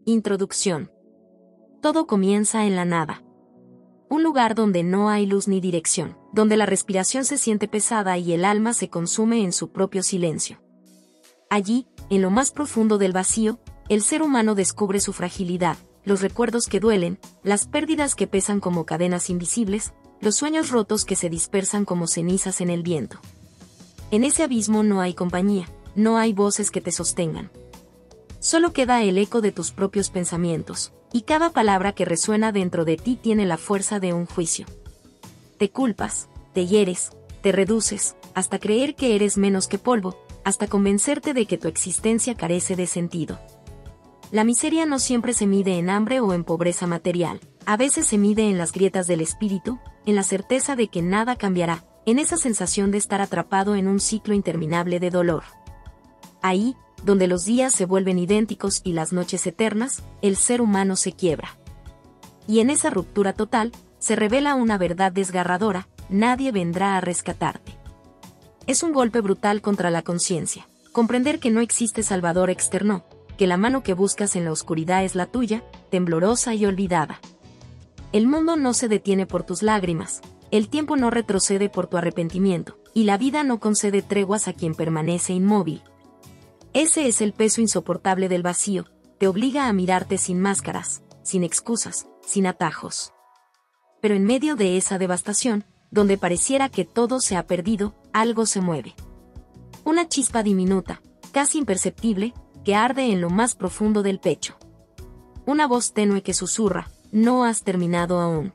Introducción. Todo comienza en la nada. Un lugar donde no hay luz ni dirección, donde la respiración se siente pesada y el alma se consume en su propio silencio. Allí, en lo más profundo del vacío, el ser humano descubre su fragilidad, los recuerdos que duelen, las pérdidas que pesan como cadenas invisibles, los sueños rotos que se dispersan como cenizas en el viento. En ese abismo no hay compañía, no hay voces que te sostengan. Solo queda el eco de tus propios pensamientos, y cada palabra que resuena dentro de ti tiene la fuerza de un juicio. Te culpas, te hieres, te reduces, hasta creer que eres menos que polvo, hasta convencerte de que tu existencia carece de sentido. La miseria no siempre se mide en hambre o en pobreza material, a veces se mide en las grietas del espíritu, en la certeza de que nada cambiará, en esa sensación de estar atrapado en un ciclo interminable de dolor. Ahí, donde los días se vuelven idénticos y las noches eternas, el ser humano se quiebra. Y en esa ruptura total, se revela una verdad desgarradora: nadie vendrá a rescatarte. Es un golpe brutal contra la conciencia, comprender que no existe salvador externo, que la mano que buscas en la oscuridad es la tuya, temblorosa y olvidada. El mundo no se detiene por tus lágrimas, el tiempo no retrocede por tu arrepentimiento, y la vida no concede treguas a quien permanece inmóvil. Ese es el peso insoportable del vacío, te obliga a mirarte sin máscaras, sin excusas, sin atajos. Pero en medio de esa devastación, donde pareciera que todo se ha perdido, algo se mueve. Una chispa diminuta, casi imperceptible, que arde en lo más profundo del pecho. Una voz tenue que susurra: no has terminado aún.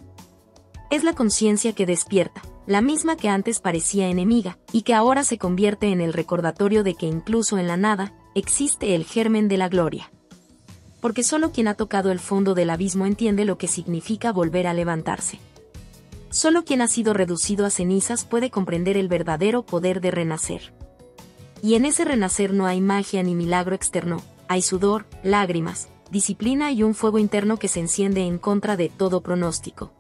Es la conciencia que despierta, la misma que antes parecía enemiga, y que ahora se convierte en el recordatorio de que incluso en la nada, existe el germen de la gloria. Porque solo quien ha tocado el fondo del abismo entiende lo que significa volver a levantarse. Solo quien ha sido reducido a cenizas puede comprender el verdadero poder de renacer. Y en ese renacer no hay magia ni milagro externo, hay sudor, lágrimas, disciplina y un fuego interno que se enciende en contra de todo pronóstico.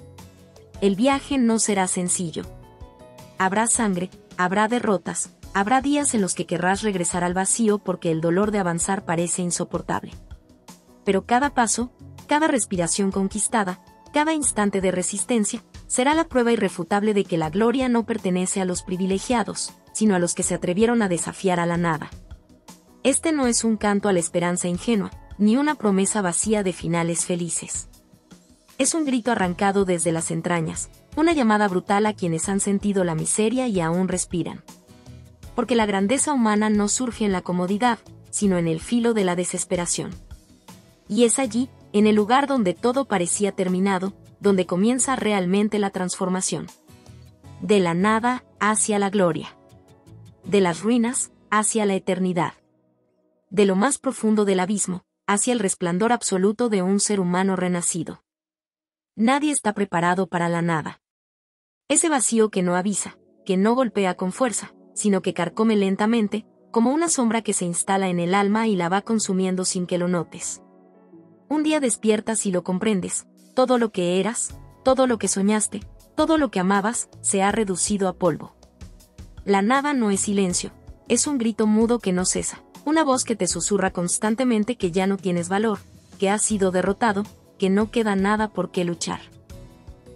El viaje no será sencillo. Habrá sangre, habrá derrotas, habrá días en los que querrás regresar al vacío porque el dolor de avanzar parece insoportable. Pero cada paso, cada respiración conquistada, cada instante de resistencia, será la prueba irrefutable de que la gloria no pertenece a los privilegiados, sino a los que se atrevieron a desafiar a la nada. Este no es un canto a la esperanza ingenua, ni una promesa vacía de finales felices. Es un grito arrancado desde las entrañas, una llamada brutal a quienes han sentido la miseria y aún respiran. Porque la grandeza humana no surge en la comodidad, sino en el filo de la desesperación. Y es allí, en el lugar donde todo parecía terminado, donde comienza realmente la transformación. De la nada hacia la gloria. De las ruinas hacia la eternidad. De lo más profundo del abismo, hacia el resplandor absoluto de un ser humano renacido. Nadie está preparado para la nada. Ese vacío que no avisa, que no golpea con fuerza, sino que carcome lentamente, como una sombra que se instala en el alma y la va consumiendo sin que lo notes. Un día despiertas y lo comprendes: todo lo que eras, todo lo que soñaste, todo lo que amabas, se ha reducido a polvo. La nada no es silencio, es un grito mudo que no cesa, una voz que te susurra constantemente que ya no tienes valor, que has sido derrotado, que no queda nada por qué luchar.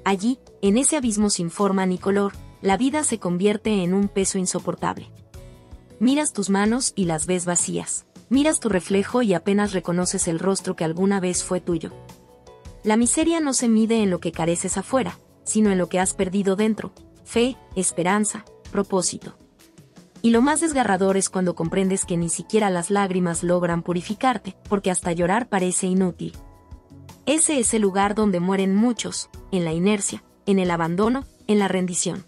Allí, en ese abismo sin forma ni color, la vida se convierte en un peso insoportable. Miras tus manos y las ves vacías. Miras tu reflejo y apenas reconoces el rostro que alguna vez fue tuyo. La miseria no se mide en lo que careces afuera, sino en lo que has perdido dentro: fe, esperanza, propósito. Y lo más desgarrador es cuando comprendes que ni siquiera las lágrimas logran purificarte, porque hasta llorar parece inútil. Ese es el lugar donde mueren muchos, en la inercia, en el abandono, en la rendición.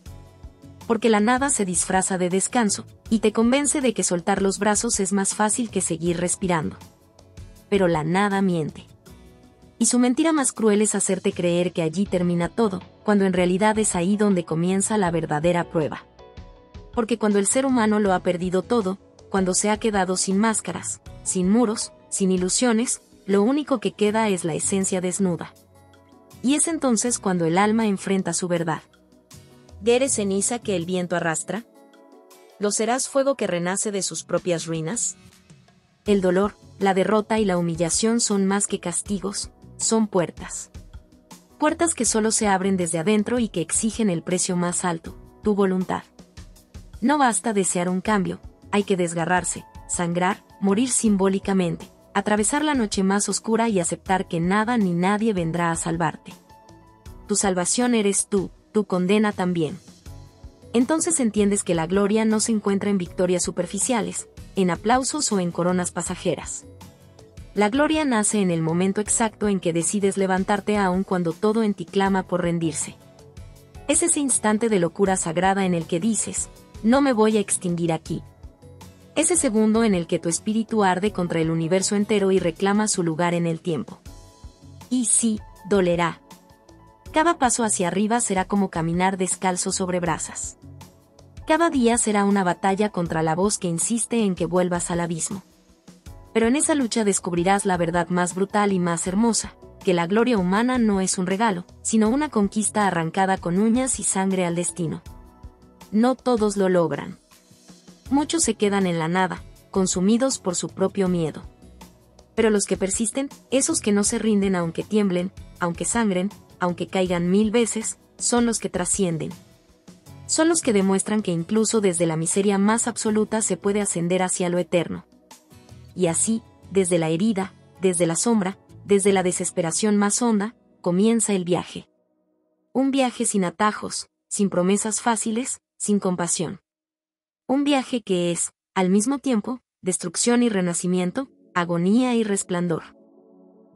Porque la nada se disfraza de descanso, y te convence de que soltar los brazos es más fácil que seguir respirando. Pero la nada miente. Y su mentira más cruel es hacerte creer que allí termina todo, cuando en realidad es ahí donde comienza la verdadera prueba. Porque cuando el ser humano lo ha perdido todo, cuando se ha quedado sin máscaras, sin muros, sin ilusiones, lo único que queda es la esencia desnuda. Y es entonces cuando el alma enfrenta su verdad. ¿Eres ceniza que el viento arrastra? ¿Lo serás fuego que renace de sus propias ruinas? El dolor, la derrota y la humillación son más que castigos, son puertas. Puertas que solo se abren desde adentro y que exigen el precio más alto, tu voluntad. No basta desear un cambio, hay que desgarrarse, sangrar, morir simbólicamente, atravesar la noche más oscura y aceptar que nada ni nadie vendrá a salvarte. Tu salvación eres tú, tu condena también. Entonces entiendes que la gloria no se encuentra en victorias superficiales, en aplausos o en coronas pasajeras. La gloria nace en el momento exacto en que decides levantarte aun cuando todo en ti clama por rendirse. Es ese instante de locura sagrada en el que dices, no me voy a extinguir aquí. Ese segundo en el que tu espíritu arde contra el universo entero y reclama su lugar en el tiempo. Y sí, dolerá. Cada paso hacia arriba será como caminar descalzo sobre brasas. Cada día será una batalla contra la voz que insiste en que vuelvas al abismo. Pero en esa lucha descubrirás la verdad más brutal y más hermosa, que la gloria humana no es un regalo, sino una conquista arrancada con uñas y sangre al destino. No todos lo logran. Muchos se quedan en la nada, consumidos por su propio miedo. Pero los que persisten, esos que no se rinden aunque tiemblen, aunque sangren, aunque caigan 1000 veces, son los que trascienden. Son los que demuestran que incluso desde la miseria más absoluta se puede ascender hacia lo eterno. Y así, desde la herida, desde la sombra, desde la desesperación más honda, comienza el viaje. Un viaje sin atajos, sin promesas fáciles, sin compasión. Un viaje que es, al mismo tiempo, destrucción y renacimiento, agonía y resplandor.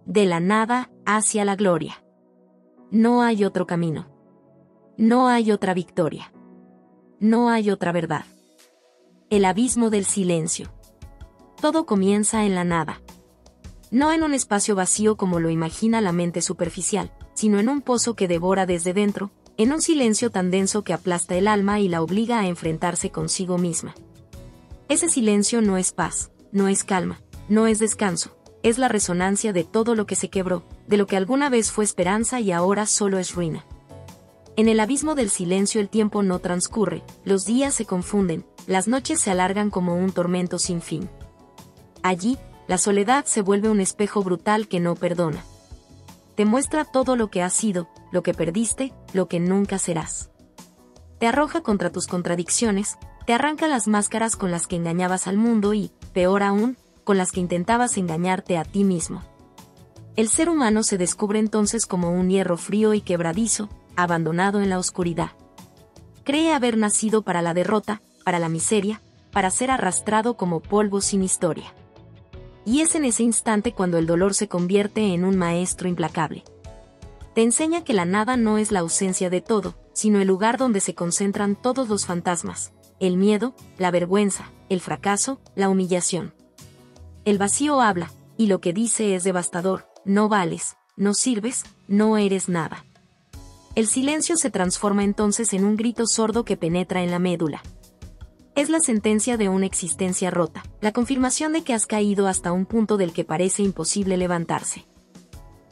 De la nada hacia la gloria. No hay otro camino. No hay otra victoria. No hay otra verdad. El abismo del silencio. Todo comienza en la nada. No en un espacio vacío como lo imagina la mente superficial, sino en un pozo que devora desde dentro, en un silencio tan denso que aplasta el alma y la obliga a enfrentarse consigo misma. Ese silencio no es paz, no es calma, no es descanso, es la resonancia de todo lo que se quebró, de lo que alguna vez fue esperanza y ahora solo es ruina. En el abismo del silencio el tiempo no transcurre, los días se confunden, las noches se alargan como un tormento sin fin. Allí, la soledad se vuelve un espejo brutal que no perdona. Te muestra todo lo que has sido, lo que perdiste, lo que nunca serás. Te arroja contra tus contradicciones, te arranca las máscaras con las que engañabas al mundo y, peor aún, con las que intentabas engañarte a ti mismo. El ser humano se descubre entonces como un hierro frío y quebradizo, abandonado en la oscuridad. Cree haber nacido para la derrota, para la miseria, para ser arrastrado como polvo sin historia. Y es en ese instante cuando el dolor se convierte en un maestro implacable. Te enseña que la nada no es la ausencia de todo, sino el lugar donde se concentran todos los fantasmas, el miedo, la vergüenza, el fracaso, la humillación. El vacío habla, y lo que dice es devastador: no vales, no sirves, no eres nada. El silencio se transforma entonces en un grito sordo que penetra en la médula. Es la sentencia de una existencia rota, la confirmación de que has caído hasta un punto del que parece imposible levantarse.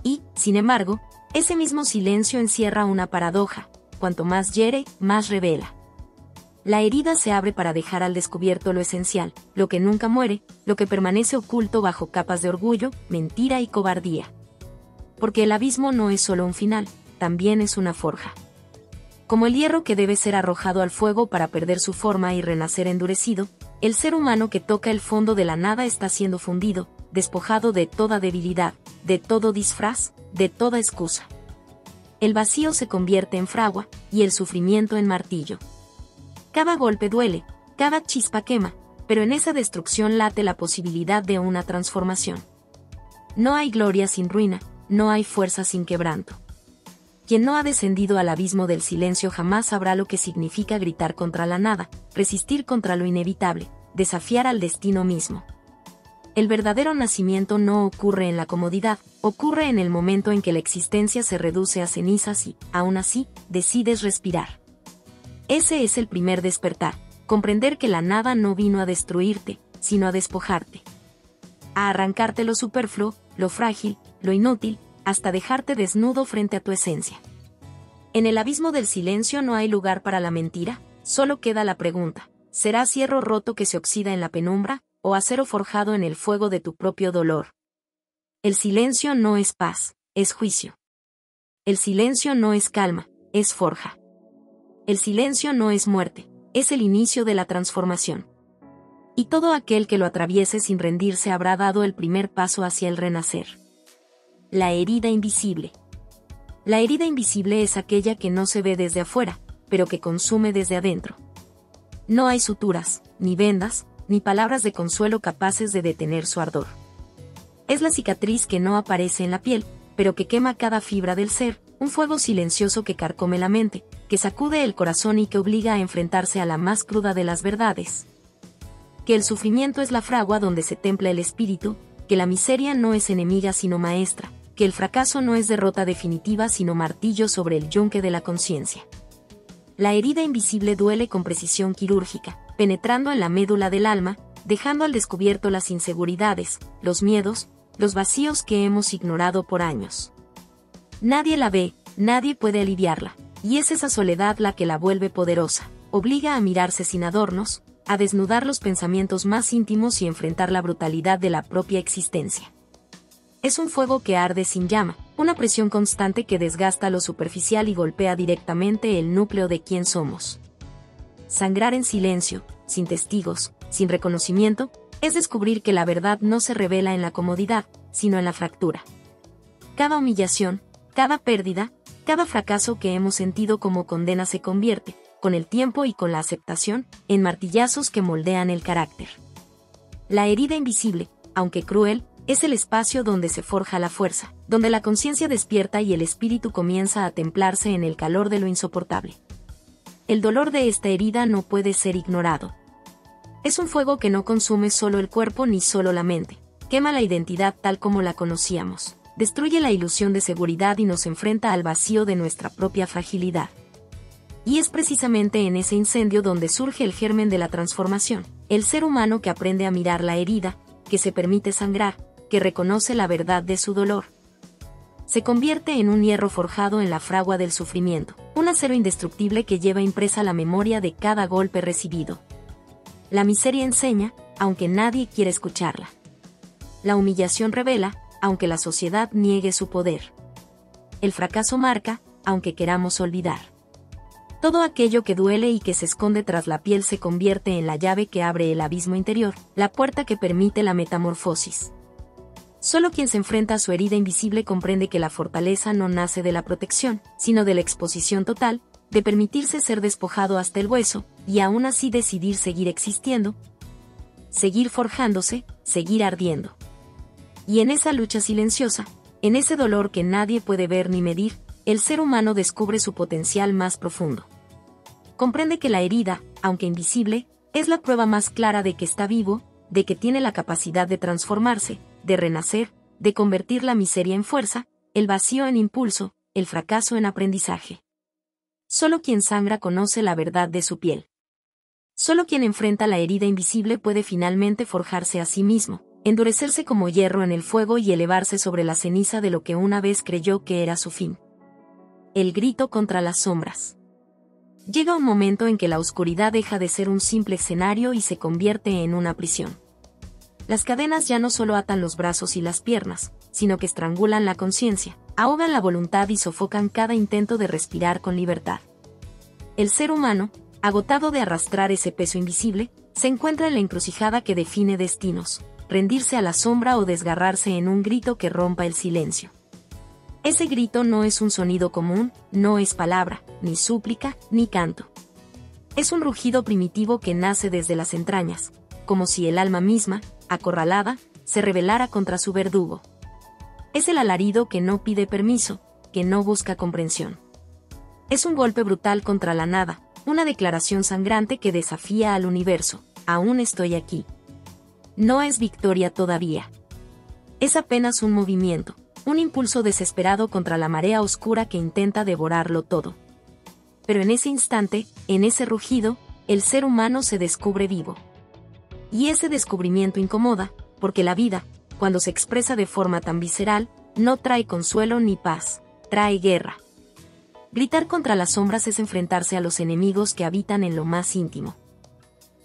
Y, sin embargo, ese mismo silencio encierra una paradoja: cuanto más hiere, más revela. La herida se abre para dejar al descubierto lo esencial, lo que nunca muere, lo que permanece oculto bajo capas de orgullo, mentira y cobardía. Porque el abismo no es solo un final, también es una forja. Como el hierro que debe ser arrojado al fuego para perder su forma y renacer endurecido, el ser humano que toca el fondo de la nada está siendo fundido, despojado de toda debilidad, de todo disfraz, de toda excusa. El vacío se convierte en fragua, y el sufrimiento en martillo. Cada golpe duele, cada chispa quema, pero en esa destrucción late la posibilidad de una transformación. No hay gloria sin ruina, no hay fuerza sin quebranto. Quien no ha descendido al abismo del silencio jamás sabrá lo que significa gritar contra la nada, resistir contra lo inevitable, desafiar al destino mismo. El verdadero nacimiento no ocurre en la comodidad, ocurre en el momento en que la existencia se reduce a cenizas y, aún así, decides respirar. Ese es el primer despertar, comprender que la nada no vino a destruirte, sino a despojarte. A arrancarte lo superfluo, lo frágil, lo inútil, hasta dejarte desnudo frente a tu esencia. En el abismo del silencio no hay lugar para la mentira, solo queda la pregunta: ¿serás hierro roto que se oxida en la penumbra, o acero forjado en el fuego de tu propio dolor. El silencio no es paz, es juicio. El silencio no es calma, es forja. El silencio no es muerte, es el inicio de la transformación. Y todo aquel que lo atraviese sin rendirse habrá dado el primer paso hacia el renacer. La herida invisible. La herida invisible es aquella que no se ve desde afuera, pero que consume desde adentro. No hay suturas, ni vendas, ni palabras de consuelo capaces de detener su ardor. Es la cicatriz que no aparece en la piel, pero que quema cada fibra del ser, un fuego silencioso que carcome la mente, que sacude el corazón y que obliga a enfrentarse a la más cruda de las verdades. Que el sufrimiento es la fragua donde se templa el espíritu, que la miseria no es enemiga sino maestra, que el fracaso no es derrota definitiva sino martillo sobre el yunque de la conciencia. La herida invisible duele con precisión quirúrgica, penetrando en la médula del alma, dejando al descubierto las inseguridades, los miedos, los vacíos que hemos ignorado por años. Nadie la ve, nadie puede aliviarla, y es esa soledad la que la vuelve poderosa, obliga a mirarse sin adornos, a desnudar los pensamientos más íntimos y enfrentar la brutalidad de la propia existencia. Es un fuego que arde sin llama, una presión constante que desgasta lo superficial y golpea directamente el núcleo de quién somos. Sangrar en silencio, sin testigos, sin reconocimiento, es descubrir que la verdad no se revela en la comodidad, sino en la fractura. Cada humillación, cada pérdida, cada fracaso que hemos sentido como condena se convierte, con el tiempo y con la aceptación, en martillazos que moldean el carácter. La herida invisible, aunque cruel, es el espacio donde se forja la fuerza, donde la conciencia despierta y el espíritu comienza a templarse en el calor de lo insoportable. El dolor de esta herida no puede ser ignorado. Es un fuego que no consume solo el cuerpo ni solo la mente, quema la identidad tal como la conocíamos, destruye la ilusión de seguridad y nos enfrenta al vacío de nuestra propia fragilidad. Y es precisamente en ese incendio donde surge el germen de la transformación, el ser humano que aprende a mirar la herida, que se permite sangrar, que reconoce la verdad de su dolor. Se convierte en un hierro forjado en la fragua del sufrimiento, un acero indestructible que lleva impresa la memoria de cada golpe recibido. La miseria enseña, aunque nadie quiere escucharla. La humillación revela, aunque la sociedad niegue su poder. El fracaso marca, aunque queramos olvidar. Todo aquello que duele y que se esconde tras la piel se convierte en la llave que abre el abismo interior, la puerta que permite la metamorfosis. Solo quien se enfrenta a su herida invisible comprende que la fortaleza no nace de la protección, sino de la exposición total, de permitirse ser despojado hasta el hueso, y aún así decidir seguir existiendo, seguir forjándose, seguir ardiendo. Y en esa lucha silenciosa, en ese dolor que nadie puede ver ni medir, el ser humano descubre su potencial más profundo. Comprende que la herida, aunque invisible, es la prueba más clara de que está vivo, de que tiene la capacidad de transformarse, de renacer, de convertir la miseria en fuerza, el vacío en impulso, el fracaso en aprendizaje. Solo quien sangra conoce la verdad de su piel. Solo quien enfrenta la herida invisible puede finalmente forjarse a sí mismo, endurecerse como hierro en el fuego y elevarse sobre la ceniza de lo que una vez creyó que era su fin. El grito contra las sombras. Llega un momento en que la oscuridad deja de ser un simple escenario y se convierte en una prisión. Las cadenas ya no solo atan los brazos y las piernas, sino que estrangulan la conciencia, ahogan la voluntad y sofocan cada intento de respirar con libertad. El ser humano, agotado de arrastrar ese peso invisible, se encuentra en la encrucijada que define destinos, rendirse a la sombra o desgarrarse en un grito que rompa el silencio. Ese grito no es un sonido común, no es palabra, ni súplica, ni canto. Es un rugido primitivo que nace desde las entrañas, como si el alma misma, acorralada, se rebelara contra su verdugo. Es el alarido que no pide permiso, que no busca comprensión. Es un golpe brutal contra la nada, una declaración sangrante que desafía al universo. Aún estoy aquí. No es victoria todavía. Es apenas un movimiento, un impulso desesperado contra la marea oscura que intenta devorarlo todo. Pero en ese instante, en ese rugido, el ser humano se descubre vivo. Y ese descubrimiento incomoda, porque la vida, cuando se expresa de forma tan visceral, no trae consuelo ni paz, trae guerra. Gritar contra las sombras es enfrentarse a los enemigos que habitan en lo más íntimo.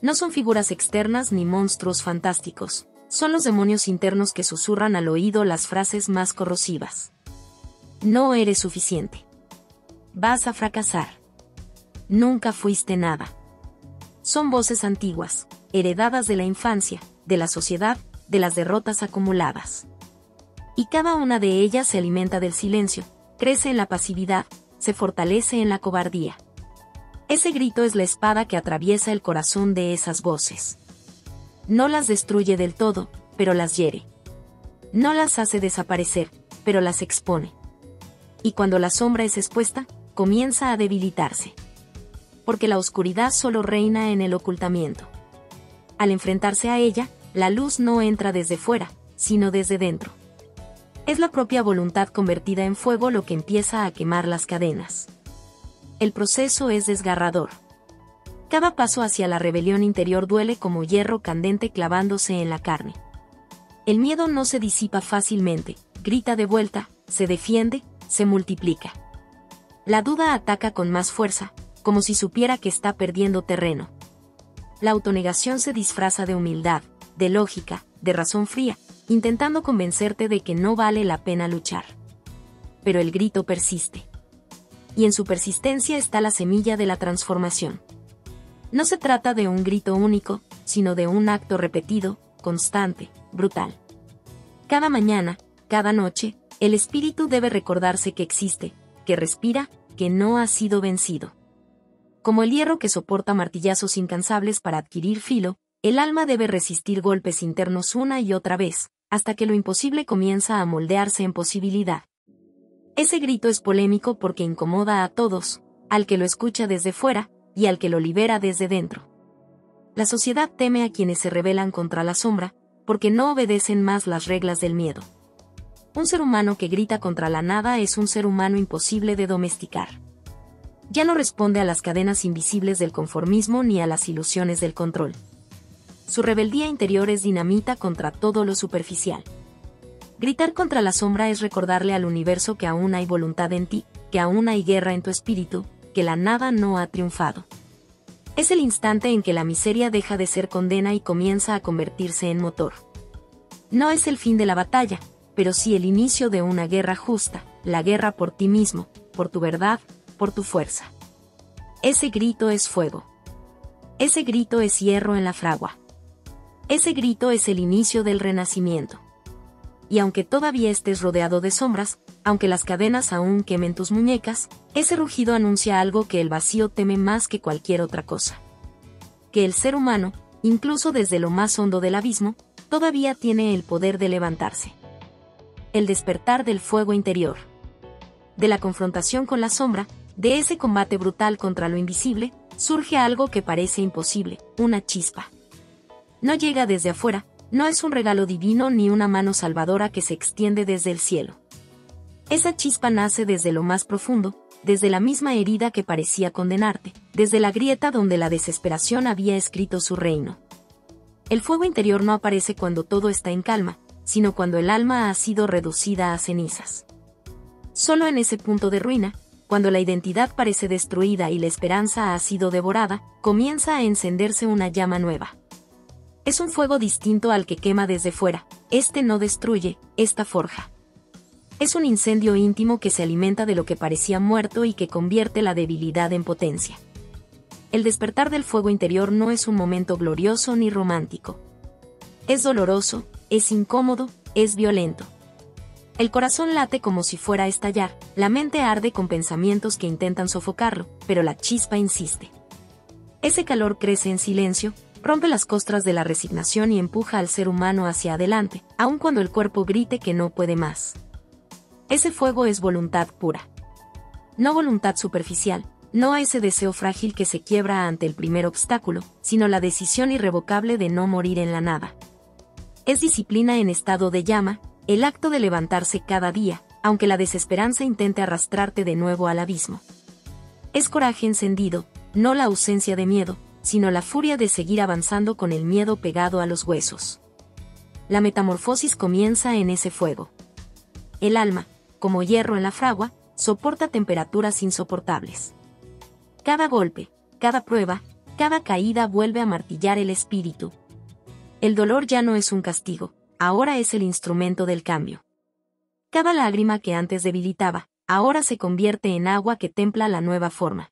No son figuras externas ni monstruos fantásticos, son los demonios internos que susurran al oído las frases más corrosivas. No eres suficiente. Vas a fracasar. Nunca fuiste nada. Son voces antiguas, heredadas de la infancia, de la sociedad, de las derrotas acumuladas. Y cada una de ellas se alimenta del silencio, crece en la pasividad, se fortalece en la cobardía. Ese grito es la espada que atraviesa el corazón de esas voces. No las destruye del todo, pero las hiere. No las hace desaparecer, pero las expone. Y cuando la sombra es expuesta, comienza a debilitarse. Porque la oscuridad solo reina en el ocultamiento. Al enfrentarse a ella, la luz no entra desde fuera, sino desde dentro. Es la propia voluntad convertida en fuego lo que empieza a quemar las cadenas. El proceso es desgarrador. Cada paso hacia la rebelión interior duele como hierro candente clavándose en la carne. El miedo no se disipa fácilmente, grita de vuelta, se defiende, se multiplica. La duda ataca con más fuerza, como si supiera que está perdiendo terreno. La autonegación se disfraza de humildad, de lógica, de razón fría, intentando convencerte de que no vale la pena luchar. Pero el grito persiste. Y en su persistencia está la semilla de la transformación. No se trata de un grito único, sino de un acto repetido, constante, brutal. Cada mañana, cada noche, el espíritu debe recordarse que existe, que respira, que no ha sido vencido. Como el hierro que soporta martillazos incansables para adquirir filo, el alma debe resistir golpes internos una y otra vez, hasta que lo imposible comienza a moldearse en posibilidad. Ese grito es polémico porque incomoda a todos, al que lo escucha desde fuera, y al que lo libera desde dentro. La sociedad teme a quienes se rebelan contra la sombra, porque no obedecen más las reglas del miedo. Un ser humano que grita contra la nada es un ser humano imposible de domesticar. Ya no responde a las cadenas invisibles del conformismo ni a las ilusiones del control. Su rebeldía interior es dinamita contra todo lo superficial. Gritar contra la sombra es recordarle al universo que aún hay voluntad en ti, que aún hay guerra en tu espíritu, que la nada no ha triunfado. Es el instante en que la miseria deja de ser condena y comienza a convertirse en motor. No es el fin de la batalla, pero sí el inicio de una guerra justa, la guerra por ti mismo, por tu verdad, por tu fuerza. Ese grito es fuego. Ese grito es hierro en la fragua. Ese grito es el inicio del renacimiento. Y aunque todavía estés rodeado de sombras, aunque las cadenas aún quemen tus muñecas, ese rugido anuncia algo que el vacío teme más que cualquier otra cosa. Que el ser humano, incluso desde lo más hondo del abismo, todavía tiene el poder de levantarse. El despertar del fuego interior. De la confrontación con la sombra, de ese combate brutal contra lo invisible, surge algo que parece imposible, una chispa. No llega desde afuera, no es un regalo divino ni una mano salvadora que se extiende desde el cielo. Esa chispa nace desde lo más profundo, desde la misma herida que parecía condenarte, desde la grieta donde la desesperación había escrito su reino. El fuego interior no aparece cuando todo está en calma, sino cuando el alma ha sido reducida a cenizas. Solo en ese punto de ruina, cuando la identidad parece destruida y la esperanza ha sido devorada, comienza a encenderse una llama nueva. Es un fuego distinto al que quema desde fuera, este no destruye, esta forja. Es un incendio íntimo que se alimenta de lo que parecía muerto y que convierte la debilidad en potencia. El despertar del fuego interior no es un momento glorioso ni romántico. Es doloroso, es incómodo, es violento. El corazón late como si fuera a estallar, la mente arde con pensamientos que intentan sofocarlo, pero la chispa insiste. Ese calor crece en silencio, rompe las costras de la resignación y empuja al ser humano hacia adelante, aun cuando el cuerpo grite que no puede más. Ese fuego es voluntad pura. No voluntad superficial, no ese deseo frágil que se quiebra ante el primer obstáculo, sino la decisión irrevocable de no morir en la nada. Es disciplina en estado de llama, el acto de levantarse cada día, aunque la desesperanza intente arrastrarte de nuevo al abismo. Es coraje encendido, no la ausencia de miedo, sino la furia de seguir avanzando con el miedo pegado a los huesos. La metamorfosis comienza en ese fuego. El alma, como hierro en la fragua, soporta temperaturas insoportables. Cada golpe, cada prueba, Cada caída vuelve a martillar el espíritu. El dolor ya no es un castigo, ahora es el instrumento del cambio. Cada lágrima que antes debilitaba, ahora se convierte en agua que templa la nueva forma.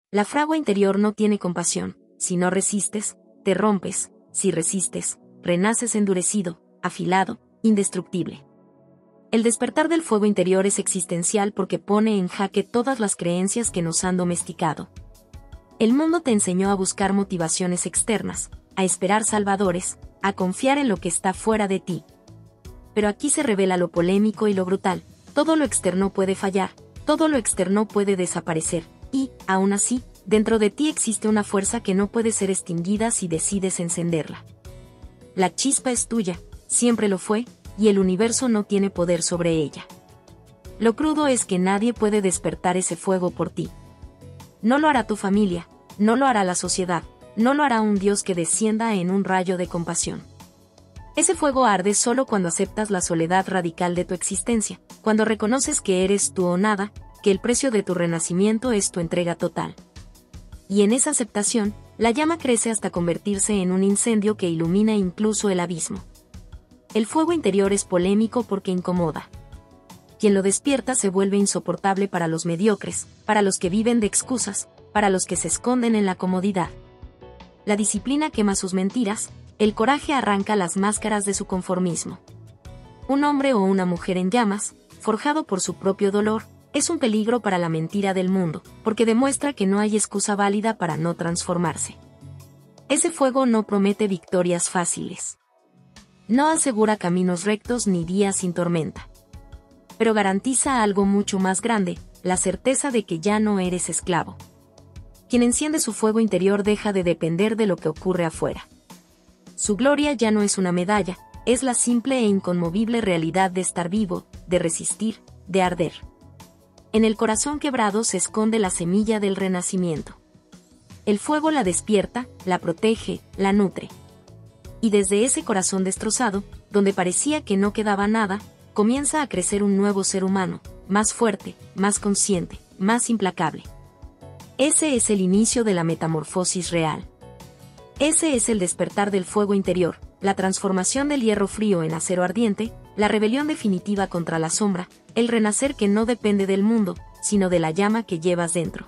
La fragua interior no tiene compasión. Si no resistes, te rompes. Si resistes, renaces endurecido, afilado, indestructible. El despertar del fuego interior es existencial porque pone en jaque todas las creencias que nos han domesticado. El mundo te enseñó a buscar motivaciones externas, a esperar salvadores, a confiar en lo que está fuera de ti. Pero aquí se revela lo polémico y lo brutal. Todo lo externo puede fallar, todo lo externo puede desaparecer, y, aún así, dentro de ti existe una fuerza que no puede ser extinguida si decides encenderla. La chispa es tuya, siempre lo fue, y el universo no tiene poder sobre ella. Lo crudo es que nadie puede despertar ese fuego por ti. No lo hará tu familia, no lo hará la sociedad, no lo hará un Dios que descienda en un rayo de compasión. Ese fuego arde solo cuando aceptas la soledad radical de tu existencia, cuando reconoces que eres tú o nada, que el precio de tu renacimiento es tu entrega total. Y en esa aceptación, la llama crece hasta convertirse en un incendio que ilumina incluso el abismo. El fuego interior es polémico porque incomoda. Quien lo despierta se vuelve insoportable para los mediocres, para los que viven de excusas, para los que se esconden en la comodidad. La disciplina quema sus mentiras, el coraje arranca las máscaras de su conformismo. Un hombre o una mujer en llamas, forjado por su propio dolor, es un peligro para la mentira del mundo, porque demuestra que no hay excusa válida para no transformarse. Ese fuego no promete victorias fáciles. No asegura caminos rectos ni días sin tormenta. Pero garantiza algo mucho más grande, la certeza de que ya no eres esclavo. Quien enciende su fuego interior deja de depender de lo que ocurre afuera. Su gloria ya no es una medalla, es la simple e inconmovible realidad de estar vivo, de resistir, de arder. En el corazón quebrado se esconde la semilla del renacimiento. El fuego la despierta, la protege, la nutre. Y desde ese corazón destrozado, donde parecía que no quedaba nada, comienza a crecer un nuevo ser humano, más fuerte, más consciente, más implacable. Ese es el inicio de la metamorfosis real. Ese es el despertar del fuego interior, la transformación del hierro frío en acero ardiente, la rebelión definitiva contra la sombra, el renacer que no depende del mundo, sino de la llama que llevas dentro.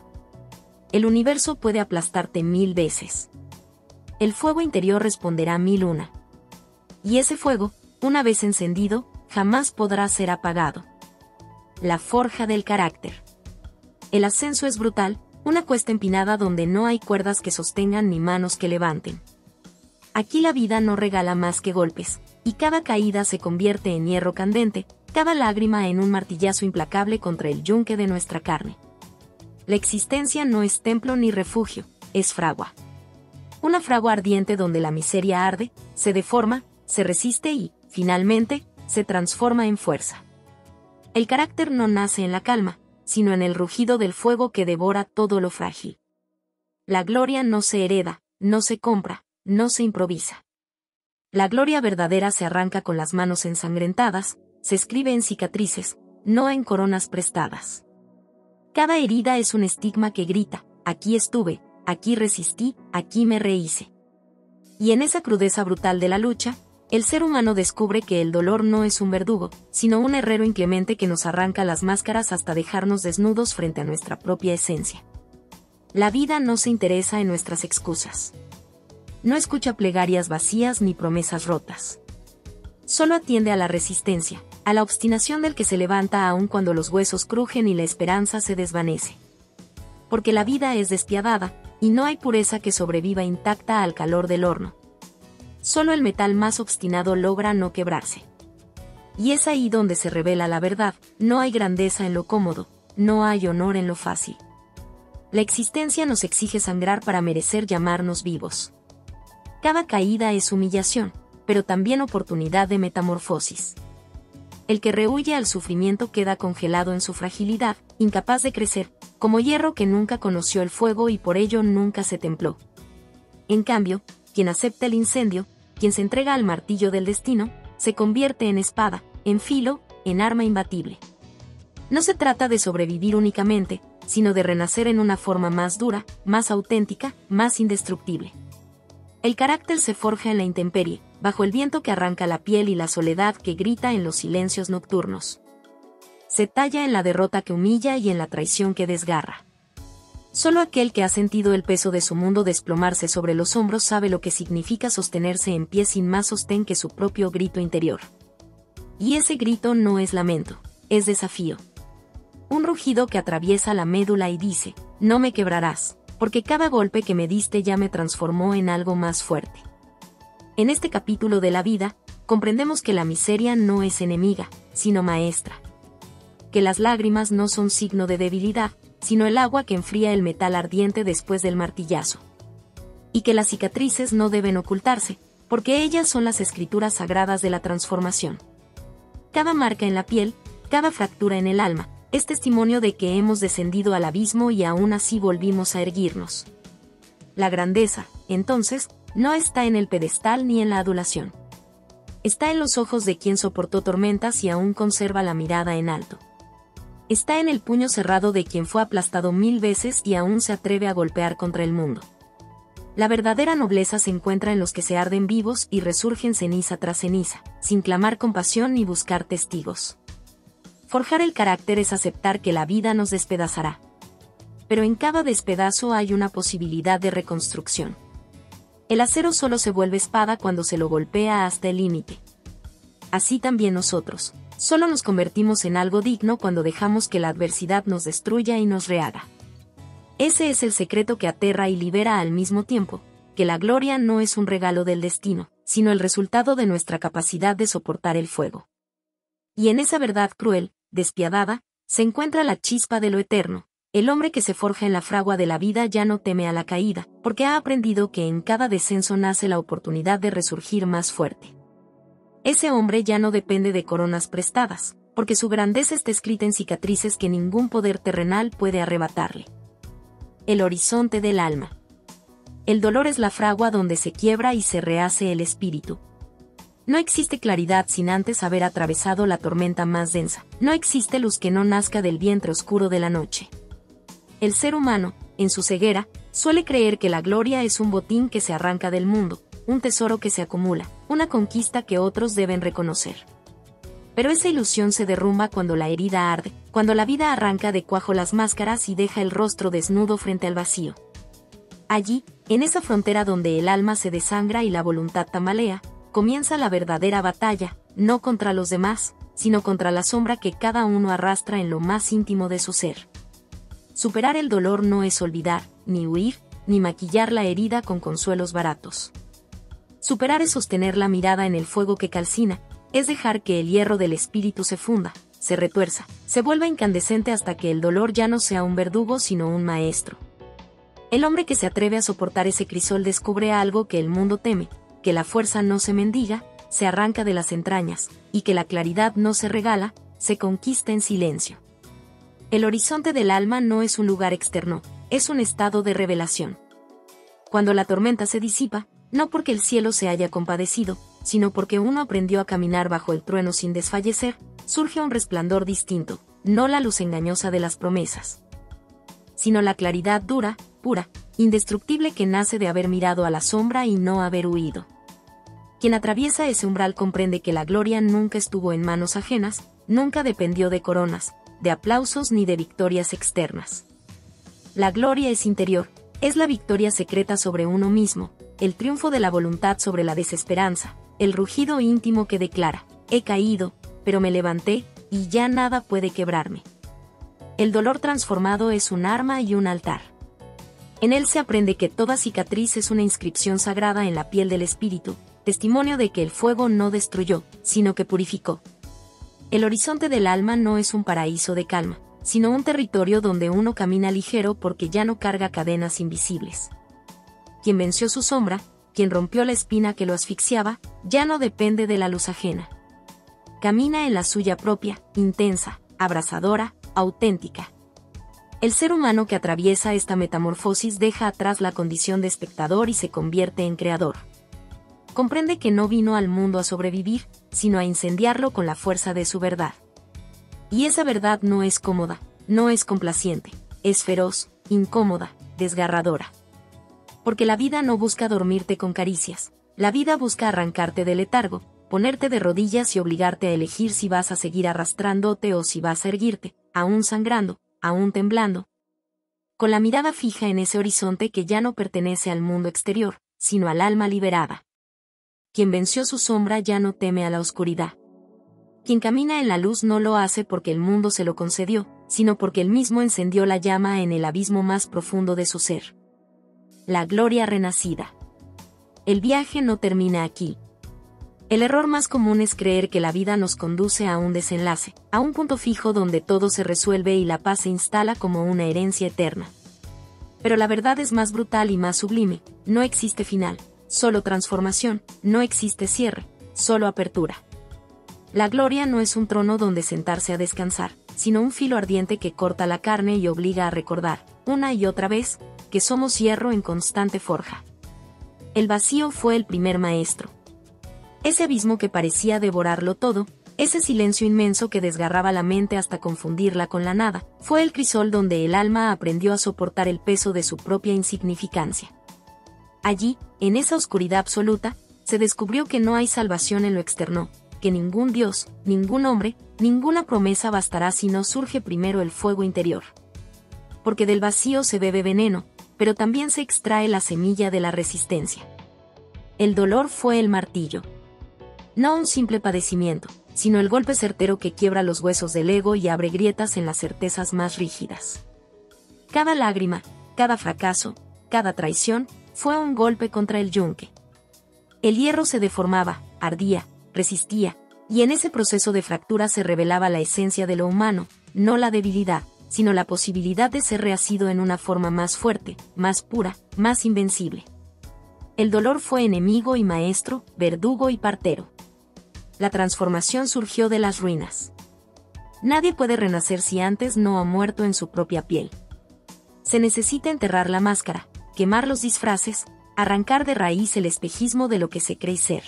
El universo puede aplastarte 1000 veces. El fuego interior responderá 1001. Y ese fuego, una vez encendido, jamás podrá ser apagado. La forja del carácter. El ascenso es brutal, una cuesta empinada donde no hay cuerdas que sostengan ni manos que levanten. Aquí la vida no regala más que golpes, y cada caída se convierte en hierro candente, cada lágrima en un martillazo implacable contra el yunque de nuestra carne. La existencia no es templo ni refugio, es fragua. Una fragua ardiente donde la miseria arde, se deforma, se resiste y, finalmente, se transforma en fuerza. El carácter no nace en la calma, sino en el rugido del fuego que devora todo lo frágil. La gloria no se hereda, no se compra, no se improvisa. La gloria verdadera se arranca con las manos ensangrentadas, se escribe en cicatrices, no en coronas prestadas. Cada herida es un estigma que grita, aquí estuve, aquí resistí, aquí me rehice. Y en esa crudeza brutal de la lucha, el ser humano descubre que el dolor no es un verdugo, sino un herrero inclemente que nos arranca las máscaras hasta dejarnos desnudos frente a nuestra propia esencia. La vida no se interesa en nuestras excusas. No escucha plegarias vacías ni promesas rotas. Solo atiende a la resistencia, a la obstinación del que se levanta aun cuando los huesos crujen y la esperanza se desvanece. Porque la vida es despiadada, y no hay pureza que sobreviva intacta al calor del horno. Solo el metal más obstinado logra no quebrarse. Y es ahí donde se revela la verdad, no hay grandeza en lo cómodo, no hay honor en lo fácil. La existencia nos exige sangrar para merecer llamarnos vivos. Cada caída es humillación, pero también oportunidad de metamorfosis. El que rehúye al sufrimiento queda congelado en su fragilidad, incapaz de crecer, como hierro que nunca conoció el fuego y por ello nunca se templó. En cambio, quien acepta el incendio, quien se entrega al martillo del destino, se convierte en espada, en filo, en arma imbatible. No se trata de sobrevivir únicamente, sino de renacer en una forma más dura, más auténtica, más indestructible. El carácter se forja en la intemperie, bajo el viento que arranca la piel y la soledad que grita en los silencios nocturnos. Se talla en la derrota que humilla y en la traición que desgarra. Solo aquel que ha sentido el peso de su mundo desplomarse sobre los hombros sabe lo que significa sostenerse en pie sin más sostén que su propio grito interior. Y ese grito no es lamento, es desafío. Un rugido que atraviesa la médula y dice, no me quebrarás, porque cada golpe que me diste ya me transformó en algo más fuerte. En este capítulo de la vida, comprendemos que la miseria no es enemiga, sino maestra. Que las lágrimas no son signo de debilidad, sino el agua que enfría el metal ardiente después del martillazo. Y que las cicatrices no deben ocultarse, porque ellas son las escrituras sagradas de la transformación. Cada marca en la piel, cada fractura en el alma, es testimonio de que hemos descendido al abismo y aún así volvimos a erguirnos. La grandeza, entonces, no está en el pedestal ni en la adulación. Está en los ojos de quien soportó tormentas y aún conserva la mirada en alto. Está en el puño cerrado de quien fue aplastado 1000 veces y aún se atreve a golpear contra el mundo. La verdadera nobleza se encuentra en los que se arden vivos y resurgen ceniza tras ceniza, sin clamar compasión ni buscar testigos. Forjar el carácter es aceptar que la vida nos despedazará. Pero en cada despedazo hay una posibilidad de reconstrucción. El acero solo se vuelve espada cuando se lo golpea hasta el límite. Así también nosotros, solo nos convertimos en algo digno cuando dejamos que la adversidad nos destruya y nos rehaga. Ese es el secreto que aterra y libera al mismo tiempo, que la gloria no es un regalo del destino, sino el resultado de nuestra capacidad de soportar el fuego. Y en esa verdad cruel, despiadada, se encuentra la chispa de lo eterno. El hombre que se forja en la fragua de la vida ya no teme a la caída, porque ha aprendido que en cada descenso nace la oportunidad de resurgir más fuerte. Ese hombre ya no depende de coronas prestadas, porque su grandeza está escrita en cicatrices que ningún poder terrenal puede arrebatarle. El horizonte del alma. El dolor es la fragua donde se quiebra y se rehace el espíritu. No existe claridad sin antes haber atravesado la tormenta más densa. No existe luz que no nazca del vientre oscuro de la noche. El ser humano, en su ceguera, suele creer que la gloria es un botín que se arranca del mundo, un tesoro que se acumula, una conquista que otros deben reconocer. Pero esa ilusión se derrumba cuando la herida arde, cuando la vida arranca de cuajo las máscaras y deja el rostro desnudo frente al vacío. Allí, en esa frontera donde el alma se desangra y la voluntad tambalea, comienza la verdadera batalla, no contra los demás, sino contra la sombra que cada uno arrastra en lo más íntimo de su ser. Superar el dolor no es olvidar, ni huir, ni maquillar la herida con consuelos baratos. Superar es sostener la mirada en el fuego que calcina, es dejar que el hierro del espíritu se funda, se retuerza, se vuelva incandescente hasta que el dolor ya no sea un verdugo sino un maestro. El hombre que se atreve a soportar ese crisol descubre algo que el mundo teme, que la fuerza no se mendiga, se arranca de las entrañas, y que la claridad no se regala, se conquista en silencio. El horizonte del alma no es un lugar externo, es un estado de revelación. Cuando la tormenta se disipa, no porque el cielo se haya compadecido, sino porque uno aprendió a caminar bajo el trueno sin desfallecer, surge un resplandor distinto, no la luz engañosa de las promesas, sino la claridad dura, pura, indestructible que nace de haber mirado a la sombra y no haber huido. Quien atraviesa ese umbral comprende que la gloria nunca estuvo en manos ajenas, nunca dependió de coronas, de aplausos ni de victorias externas. La gloria es interior, es la victoria secreta sobre uno mismo, el triunfo de la voluntad sobre la desesperanza, el rugido íntimo que declara, he caído, pero me levanté, y ya nada puede quebrarme. El dolor transformado es un arma y un altar. En él se aprende que toda cicatriz es una inscripción sagrada en la piel del espíritu, testimonio de que el fuego no destruyó, sino que purificó. El horizonte del alma no es un paraíso de calma, sino un territorio donde uno camina ligero porque ya no carga cadenas invisibles. Quien venció su sombra, quien rompió la espina que lo asfixiaba, ya no depende de la luz ajena. Camina en la suya propia, intensa, abrasadora, auténtica. El ser humano que atraviesa esta metamorfosis deja atrás la condición de espectador y se convierte en creador. Comprende que no vino al mundo a sobrevivir, sino a incendiarlo con la fuerza de su verdad. Y esa verdad no es cómoda, no es complaciente, es feroz, incómoda, desgarradora. Porque la vida no busca dormirte con caricias, la vida busca arrancarte del letargo, ponerte de rodillas y obligarte a elegir si vas a seguir arrastrándote o si vas a erguirte, aún sangrando, aún temblando, con la mirada fija en ese horizonte que ya no pertenece al mundo exterior, sino al alma liberada. Quien venció su sombra ya no teme a la oscuridad. Quien camina en la luz no lo hace porque el mundo se lo concedió, sino porque él mismo encendió la llama en el abismo más profundo de su ser. La gloria renacida. El viaje no termina aquí. El error más común es creer que la vida nos conduce a un desenlace, a un punto fijo donde todo se resuelve y la paz se instala como una herencia eterna. Pero la verdad es más brutal y más sublime: no existe final, solo transformación; no existe cierre, solo apertura. La gloria no es un trono donde sentarse a descansar, sino un filo ardiente que corta la carne y obliga a recordar, una y otra vez, que somos hierro en constante forja. El vacío fue el primer maestro. Ese abismo que parecía devorarlo todo, ese silencio inmenso que desgarraba la mente hasta confundirla con la nada, fue el crisol donde el alma aprendió a soportar el peso de su propia insignificancia. Allí, en esa oscuridad absoluta, se descubrió que no hay salvación en lo externo, que ningún Dios, ningún hombre, ninguna promesa bastará si no surge primero el fuego interior. Porque del vacío se bebe veneno, pero también se extrae la semilla de la resistencia. El dolor fue el martillo. No un simple padecimiento, sino el golpe certero que quiebra los huesos del ego y abre grietas en las certezas más rígidas. Cada lágrima, cada fracaso, cada traición, fue un golpe contra el yunque. El hierro se deformaba, ardía, resistía, y en ese proceso de fractura se revelaba la esencia de lo humano, no la debilidad, sino la posibilidad de ser rehacido en una forma más fuerte, más pura, más invencible. El dolor fue enemigo y maestro, verdugo y partero. La transformación surgió de las ruinas. Nadie puede renacer si antes no ha muerto en su propia piel. Se necesita enterrar la máscara, quemar los disfraces, arrancar de raíz el espejismo de lo que se cree ser.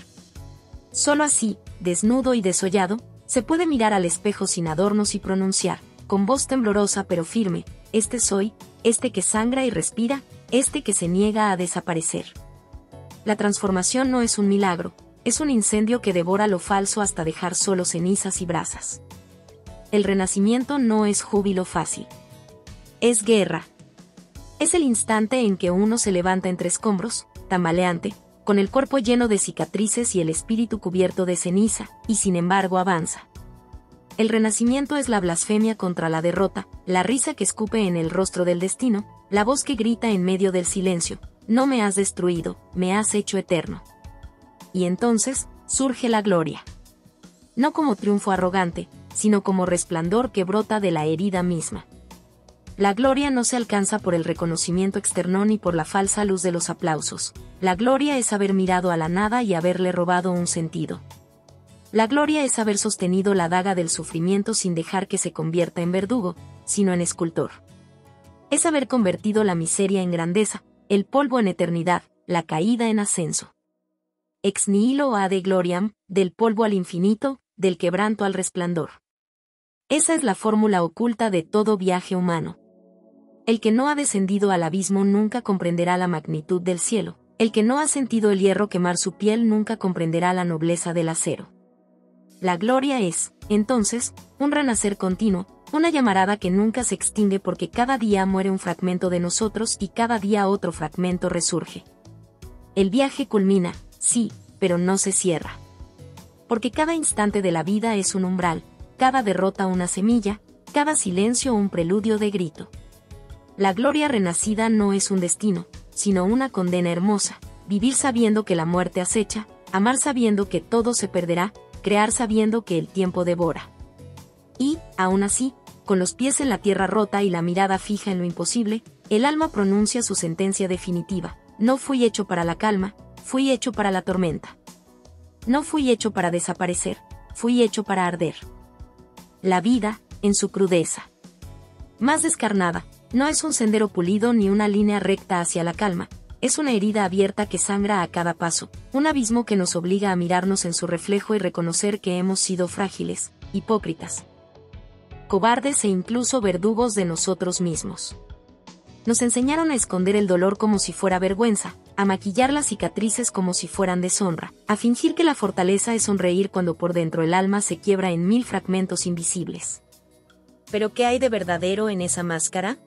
Solo así, desnudo y desollado, se puede mirar al espejo sin adornos y pronunciar, con voz temblorosa pero firme: este soy, este que sangra y respira, este que se niega a desaparecer. La transformación no es un milagro, es un incendio que devora lo falso hasta dejar solo cenizas y brasas. El renacimiento no es júbilo fácil. Es guerra. Es el instante en que uno se levanta entre escombros, tambaleante, con el cuerpo lleno de cicatrices y el espíritu cubierto de ceniza, y sin embargo avanza. El renacimiento es la blasfemia contra la derrota, la risa que escupe en el rostro del destino, la voz que grita en medio del silencio: no me has destruido, me has hecho eterno. Y entonces, surge la gloria. No como triunfo arrogante, sino como resplandor que brota de la herida misma. La gloria no se alcanza por el reconocimiento externo ni por la falsa luz de los aplausos. La gloria es haber mirado a la nada y haberle robado un sentido. La gloria es haber sostenido la daga del sufrimiento sin dejar que se convierta en verdugo, sino en escultor. Es haber convertido la miseria en grandeza, el polvo en eternidad, la caída en ascenso. Ex nihilo ad gloriam, del polvo al infinito, del quebranto al resplandor. Esa es la fórmula oculta de todo viaje humano. El que no ha descendido al abismo nunca comprenderá la magnitud del cielo. El que no ha sentido el hierro quemar su piel nunca comprenderá la nobleza del acero. La gloria es, entonces, un renacer continuo, una llamarada que nunca se extingue porque cada día muere un fragmento de nosotros y cada día otro fragmento resurge. El viaje culmina, sí, pero no se cierra. Porque cada instante de la vida es un umbral, cada derrota una semilla, cada silencio un preludio de grito. La gloria renacida no es un destino, sino una condena hermosa: vivir sabiendo que la muerte acecha, amar sabiendo que todo se perderá, crear sabiendo que el tiempo devora. Y, aún así, con los pies en la tierra rota y la mirada fija en lo imposible, el alma pronuncia su sentencia definitiva: no fui hecho para la calma, fui hecho para la tormenta. No fui hecho para desaparecer, fui hecho para arder. La vida, en su crudeza más descarnada, no es un sendero pulido ni una línea recta hacia la calma, es una herida abierta que sangra a cada paso, un abismo que nos obliga a mirarnos en su reflejo y reconocer que hemos sido frágiles, hipócritas. cobardes e incluso verdugos de nosotros mismos. Nos enseñaron a esconder el dolor como si fuera vergüenza, a maquillar las cicatrices como si fueran deshonra, a fingir que la fortaleza es sonreír cuando por dentro el alma se quiebra en 1000 fragmentos invisibles. ¿Pero qué hay de verdadero en esa máscara?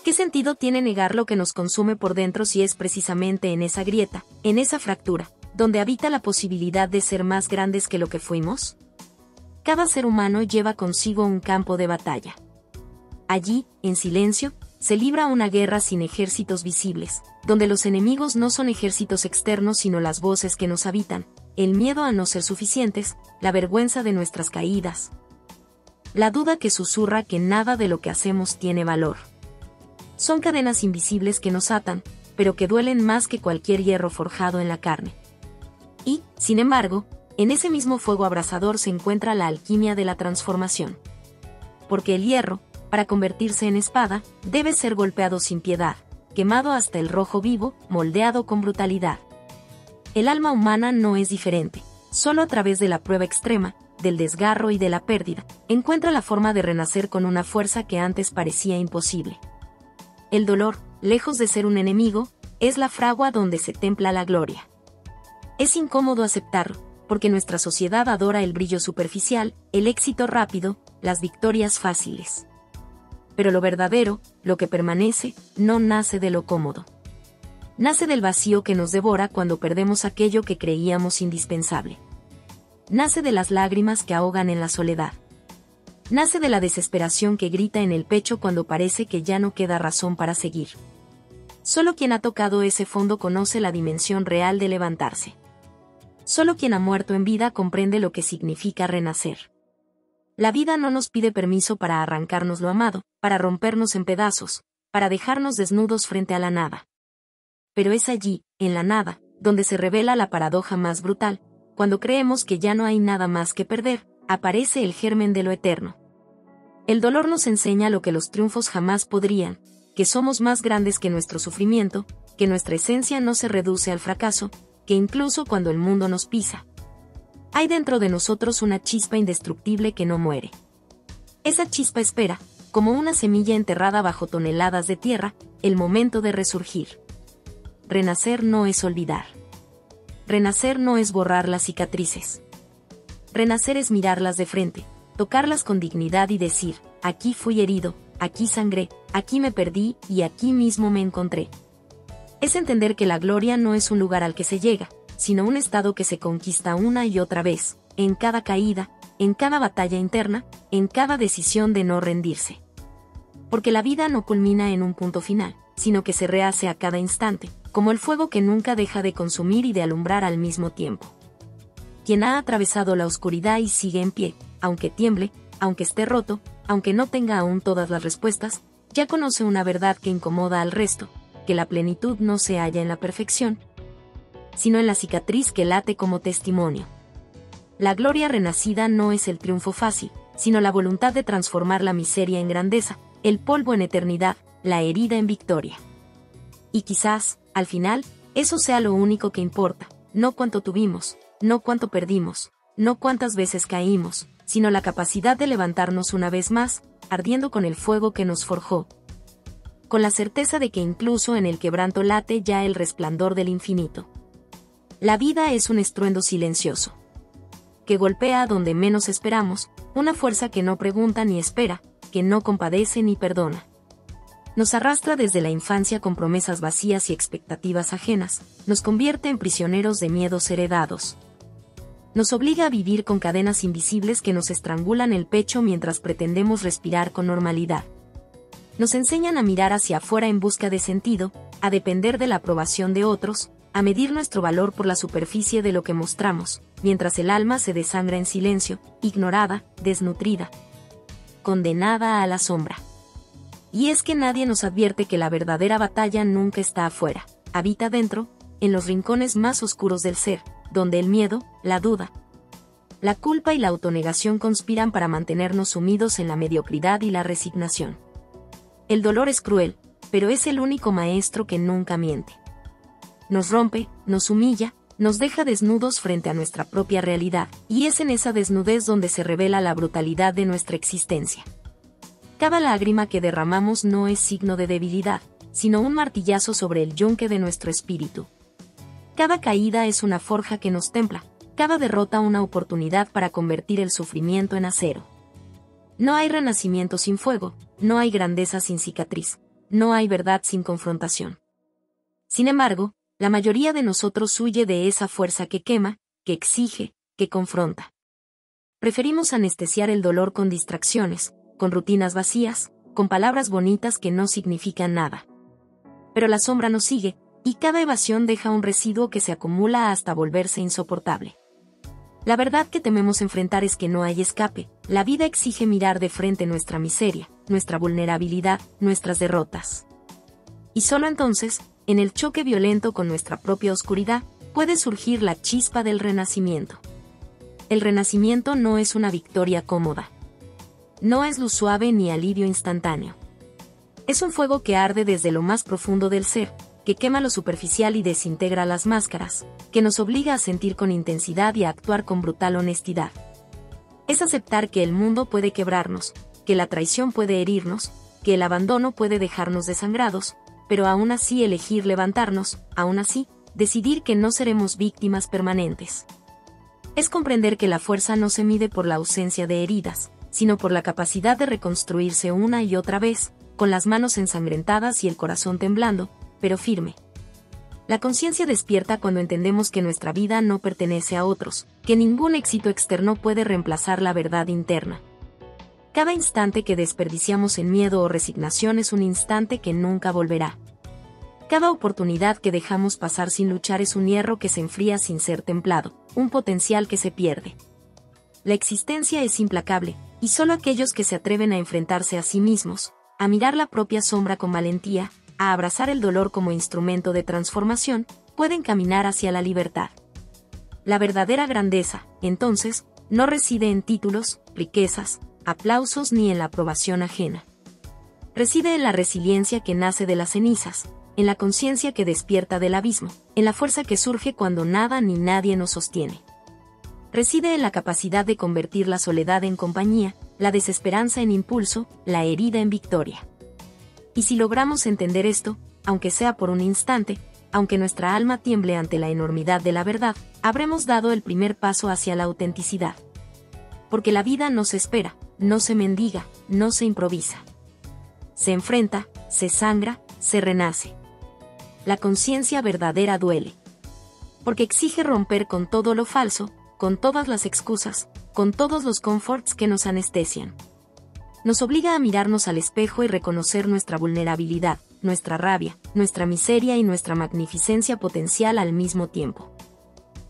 ¿Qué sentido tiene negar lo que nos consume por dentro si es precisamente en esa grieta, en esa fractura, donde habita la posibilidad de ser más grandes que lo que fuimos? Cada ser humano lleva consigo un campo de batalla. Allí, en silencio, se libra una guerra sin ejércitos visibles, donde los enemigos no son ejércitos externos sino las voces que nos habitan, el miedo a no ser suficientes, la vergüenza de nuestras caídas, la duda que susurra que nada de lo que hacemos tiene valor. Son cadenas invisibles que nos atan, pero que duelen más que cualquier hierro forjado en la carne. Y, sin embargo, en ese mismo fuego abrasador se encuentra la alquimia de la transformación. Porque el hierro, para convertirse en espada, debe ser golpeado sin piedad, quemado hasta el rojo vivo, moldeado con brutalidad. El alma humana no es diferente, solo a través de la prueba extrema, del desgarro y de la pérdida, encuentra la forma de renacer con una fuerza que antes parecía imposible. El dolor, lejos de ser un enemigo, es la fragua donde se templa la gloria. Es incómodo aceptarlo, porque nuestra sociedad adora el brillo superficial, el éxito rápido, las victorias fáciles. Pero lo verdadero, lo que permanece, no nace de lo cómodo. Nace del vacío que nos devora cuando perdemos aquello que creíamos indispensable. Nace de las lágrimas que ahogan en la soledad. Nace de la desesperación que grita en el pecho cuando parece que ya no queda razón para seguir. Solo quien ha tocado ese fondo conoce la dimensión real de levantarse. Solo quien ha muerto en vida comprende lo que significa renacer. La vida no nos pide permiso para arrancarnos lo amado, para rompernos en pedazos, para dejarnos desnudos frente a la nada. Pero es allí, en la nada, donde se revela la paradoja más brutal. Cuando creemos que ya no hay nada más que perder, aparece el germen de lo eterno. El dolor nos enseña lo que los triunfos jamás podrían, que somos más grandes que nuestro sufrimiento, que nuestra esencia no se reduce al fracaso, que incluso cuando el mundo nos pisa, hay dentro de nosotros una chispa indestructible que no muere. Esa chispa espera, como una semilla enterrada bajo toneladas de tierra, el momento de resurgir. Renacer no es olvidar. Renacer no es borrar las cicatrices. Renacer es mirarlas de frente, tocarlas con dignidad y decir, aquí fui herido, aquí sangré, aquí me perdí y aquí mismo me encontré. Es entender que la gloria no es un lugar al que se llega, sino un estado que se conquista una y otra vez, en cada caída, en cada batalla interna, en cada decisión de no rendirse. Porque la vida no culmina en un punto final, sino que se rehace a cada instante, como el fuego que nunca deja de consumir y de alumbrar al mismo tiempo. Quien ha atravesado la oscuridad y sigue en pie, aunque tiemble, aunque esté roto, aunque no tenga aún todas las respuestas, ya conoce una verdad que incomoda al resto, que la plenitud no se halla en la perfección, sino en la cicatriz que late como testimonio. La gloria renacida no es el triunfo fácil, sino la voluntad de transformar la miseria en grandeza, el polvo en eternidad, la herida en victoria. Y quizás, al final, eso sea lo único que importa, no cuánto tuvimos, no cuánto perdimos, no cuántas veces caímos, sino la capacidad de levantarnos una vez más, ardiendo con el fuego que nos forjó, con la certeza de que incluso en el quebranto late ya el resplandor del infinito. La vida es un estruendo silencioso, que golpea donde menos esperamos, una fuerza que no pregunta ni espera, que no compadece ni perdona. Nos arrastra desde la infancia con promesas vacías y expectativas ajenas, nos convierte en prisioneros de miedos heredados. Nos obliga a vivir con cadenas invisibles que nos estrangulan el pecho mientras pretendemos respirar con normalidad. Nos enseñan a mirar hacia afuera en busca de sentido, a depender de la aprobación de otros, a medir nuestro valor por la superficie de lo que mostramos, mientras el alma se desangra en silencio, ignorada, desnutrida, condenada a la sombra. Y es que nadie nos advierte que la verdadera batalla nunca está afuera, habita dentro, en los rincones más oscuros del ser, donde el miedo, la duda, la culpa y la autonegación conspiran para mantenernos sumidos en la mediocridad y la resignación. El dolor es cruel, pero es el único maestro que nunca miente. Nos rompe, nos humilla, nos deja desnudos frente a nuestra propia realidad, y es en esa desnudez donde se revela la brutalidad de nuestra existencia. Cada lágrima que derramamos no es signo de debilidad, sino un martillazo sobre el yunque de nuestro espíritu. Cada caída es una forja que nos templa, cada derrota una oportunidad para convertir el sufrimiento en acero. No hay renacimiento sin fuego, no hay grandeza sin cicatriz, no hay verdad sin confrontación. Sin embargo, la mayoría de nosotros huye de esa fuerza que quema, que exige, que confronta. Preferimos anestesiar el dolor con distracciones, con rutinas vacías, con palabras bonitas que no significan nada. Pero la sombra nos sigue, y cada evasión deja un residuo que se acumula hasta volverse insoportable. La verdad que tememos enfrentar es que no hay escape, la vida exige mirar de frente nuestra miseria, nuestra vulnerabilidad, nuestras derrotas. Y solo entonces, en el choque violento con nuestra propia oscuridad, puede surgir la chispa del renacimiento. El renacimiento no es una victoria cómoda. No es luz suave ni alivio instantáneo. Es un fuego que arde desde lo más profundo del ser, que quema lo superficial y desintegra las máscaras, que nos obliga a sentir con intensidad y a actuar con brutal honestidad. Es aceptar que el mundo puede quebrarnos, que la traición puede herirnos, que el abandono puede dejarnos desangrados, pero aún así elegir levantarnos, aún así, decidir que no seremos víctimas permanentes. Es comprender que la fuerza no se mide por la ausencia de heridas, sino por la capacidad de reconstruirse una y otra vez, con las manos ensangrentadas y el corazón temblando, pero firme. La conciencia despierta cuando entendemos que nuestra vida no pertenece a otros, que ningún éxito externo puede reemplazar la verdad interna. Cada instante que desperdiciamos en miedo o resignación es un instante que nunca volverá. Cada oportunidad que dejamos pasar sin luchar es un hierro que se enfría sin ser templado, un potencial que se pierde. La existencia es implacable, y solo aquellos que se atreven a enfrentarse a sí mismos, a mirar la propia sombra con valentía, a abrazar el dolor como instrumento de transformación, pueden caminar hacia la libertad. La verdadera grandeza, entonces, no reside en títulos, riquezas, aplausos ni en la aprobación ajena. Reside en la resiliencia que nace de las cenizas, en la conciencia que despierta del abismo, en la fuerza que surge cuando nada ni nadie nos sostiene. Reside en la capacidad de convertir la soledad en compañía, la desesperanza en impulso, la herida en victoria. Y si logramos entender esto, aunque sea por un instante, aunque nuestra alma tiemble ante la enormidad de la verdad, habremos dado el primer paso hacia la autenticidad. Porque la vida no se espera, no se mendiga, no se improvisa. Se enfrenta, se sangra, se renace. La conciencia verdadera duele. Porque exige romper con todo lo falso, con todas las excusas, con todos los comforts que nos anestesian. Nos obliga a mirarnos al espejo y reconocer nuestra vulnerabilidad, nuestra rabia, nuestra miseria y nuestra magnificencia potencial al mismo tiempo.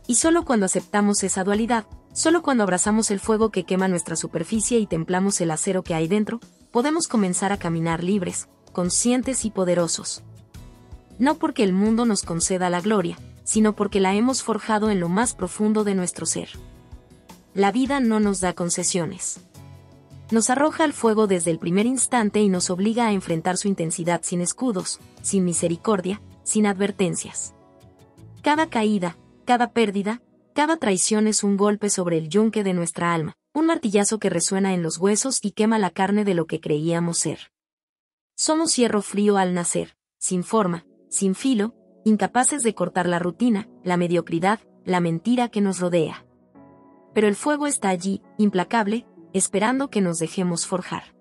Y solo cuando aceptamos esa dualidad, solo cuando abrazamos el fuego que quema nuestra superficie y templamos el acero que hay dentro, podemos comenzar a caminar libres, conscientes y poderosos. No porque el mundo nos conceda la gloria, sino porque la hemos forjado en lo más profundo de nuestro ser. La vida no nos da concesiones. Nos arroja al fuego desde el primer instante y nos obliga a enfrentar su intensidad sin escudos, sin misericordia, sin advertencias. Cada caída, cada pérdida, cada traición es un golpe sobre el yunque de nuestra alma, un martillazo que resuena en los huesos y quema la carne de lo que creíamos ser. Somos hierro frío al nacer, sin forma, sin filo, incapaces de cortar la rutina, la mediocridad, la mentira que nos rodea. Pero el fuego está allí, implacable, esperando que nos dejemos forjar.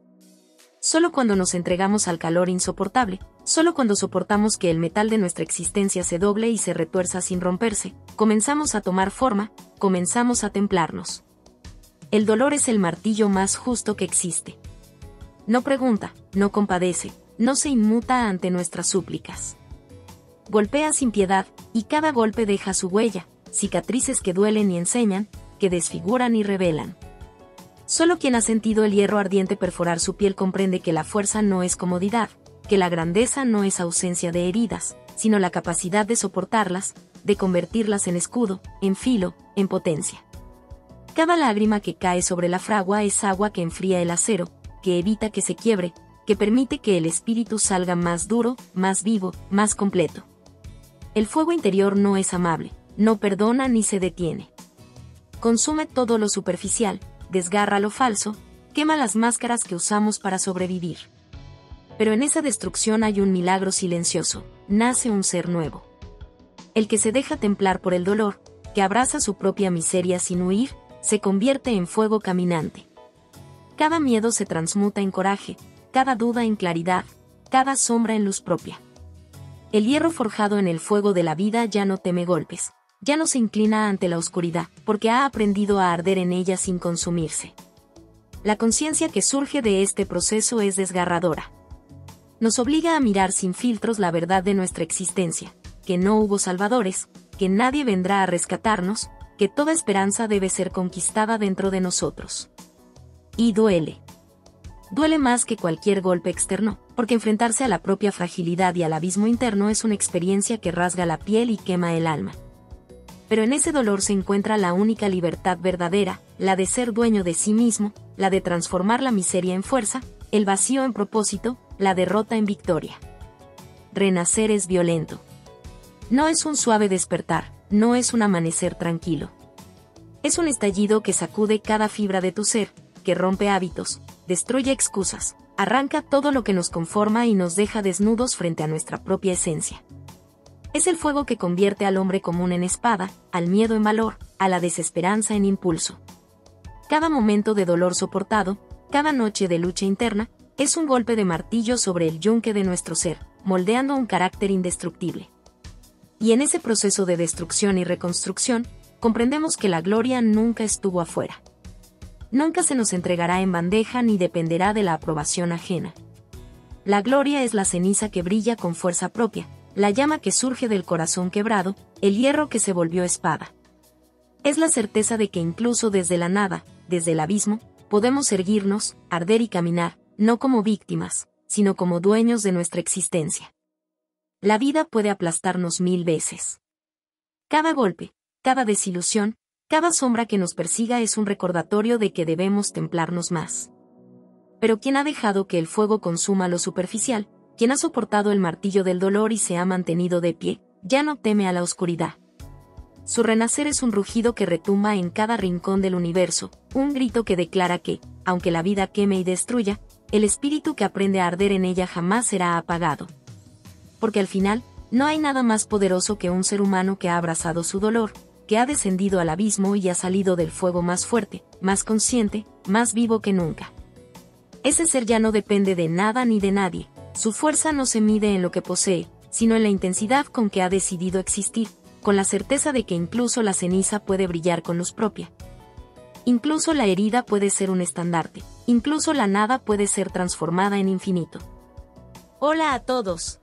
Solo cuando nos entregamos al calor insoportable, solo cuando soportamos que el metal de nuestra existencia se doble y se retuerza sin romperse, comenzamos a tomar forma, comenzamos a templarnos. El dolor es el martillo más justo que existe. No pregunta, no compadece, no se inmuta ante nuestras súplicas. Golpea sin piedad, y cada golpe deja su huella, cicatrices que duelen y enseñan, que desfiguran y revelan. Solo quien ha sentido el hierro ardiente perforar su piel comprende que la fuerza no es comodidad, que la grandeza no es ausencia de heridas, sino la capacidad de soportarlas, de convertirlas en escudo, en filo, en potencia. Cada lágrima que cae sobre la fragua es agua que enfría el acero, que evita que se quiebre, que permite que el espíritu salga más duro, más vivo, más completo. El fuego interior no es amable, no perdona ni se detiene. Consume todo lo superficial, desgarra lo falso, quema las máscaras que usamos para sobrevivir. Pero en esa destrucción hay un milagro silencioso, nace un ser nuevo. El que se deja templar por el dolor, que abraza su propia miseria sin huir, se convierte en fuego caminante. Cada miedo se transmuta en coraje, cada duda en claridad, cada sombra en luz propia. El hierro forjado en el fuego de la vida ya no teme golpes, ya no se inclina ante la oscuridad, porque ha aprendido a arder en ella sin consumirse. La conciencia que surge de este proceso es desgarradora. Nos obliga a mirar sin filtros la verdad de nuestra existencia, que no hubo salvadores, que nadie vendrá a rescatarnos, que toda esperanza debe ser conquistada dentro de nosotros. Y duele. Duele más que cualquier golpe externo, porque enfrentarse a la propia fragilidad y al abismo interno es una experiencia que rasga la piel y quema el alma. Pero en ese dolor se encuentra la única libertad verdadera, la de ser dueño de sí mismo, la de transformar la miseria en fuerza, el vacío en propósito, la derrota en victoria. Renacer es violento. No es un suave despertar, no es un amanecer tranquilo. Es un estallido que sacude cada fibra de tu ser, que rompe hábitos, destruye excusas, arranca todo lo que nos conforma y nos deja desnudos frente a nuestra propia esencia. Es el fuego que convierte al hombre común en espada, al miedo en valor, a la desesperanza en impulso. Cada momento de dolor soportado, cada noche de lucha interna, es un golpe de martillo sobre el yunque de nuestro ser, moldeando un carácter indestructible. Y en ese proceso de destrucción y reconstrucción, comprendemos que la gloria nunca estuvo afuera. Nunca se nos entregará en bandeja ni dependerá de la aprobación ajena. La gloria es la ceniza que brilla con fuerza propia, la llama que surge del corazón quebrado, el hierro que se volvió espada. Es la certeza de que incluso desde la nada, desde el abismo, podemos erguirnos, arder y caminar, no como víctimas, sino como dueños de nuestra existencia. La vida puede aplastarnos 1000 veces. Cada golpe, cada desilusión, cada sombra que nos persiga es un recordatorio de que debemos templarnos más. Pero quien ha dejado que el fuego consuma lo superficial, quien ha soportado el martillo del dolor y se ha mantenido de pie, ya no teme a la oscuridad. Su renacer es un rugido que retumba en cada rincón del universo, un grito que declara que, aunque la vida queme y destruya, el espíritu que aprende a arder en ella jamás será apagado. Porque al final, no hay nada más poderoso que un ser humano que ha abrazado su dolor, que ha descendido al abismo y ha salido del fuego más fuerte, más consciente, más vivo que nunca. Ese ser ya no depende de nada ni de nadie, su fuerza no se mide en lo que posee, sino en la intensidad con que ha decidido existir, con la certeza de que incluso la ceniza puede brillar con luz propia. Incluso la herida puede ser un estandarte, incluso la nada puede ser transformada en infinito. Hola a todos.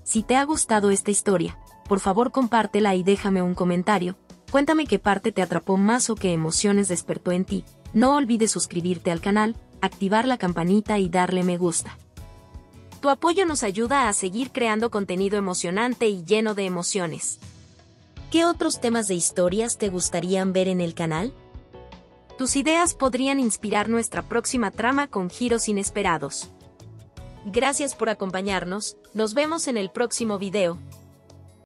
Si te ha gustado esta historia, por favor compártela y déjame un comentario, cuéntame qué parte te atrapó más o qué emociones despertó en ti. No olvides suscribirte al canal, activar la campanita y darle me gusta. Tu apoyo nos ayuda a seguir creando contenido emocionante y lleno de emociones. ¿Qué otros temas de historias te gustarían ver en el canal? Tus ideas podrían inspirar nuestra próxima trama con giros inesperados. Gracias por acompañarnos, nos vemos en el próximo video.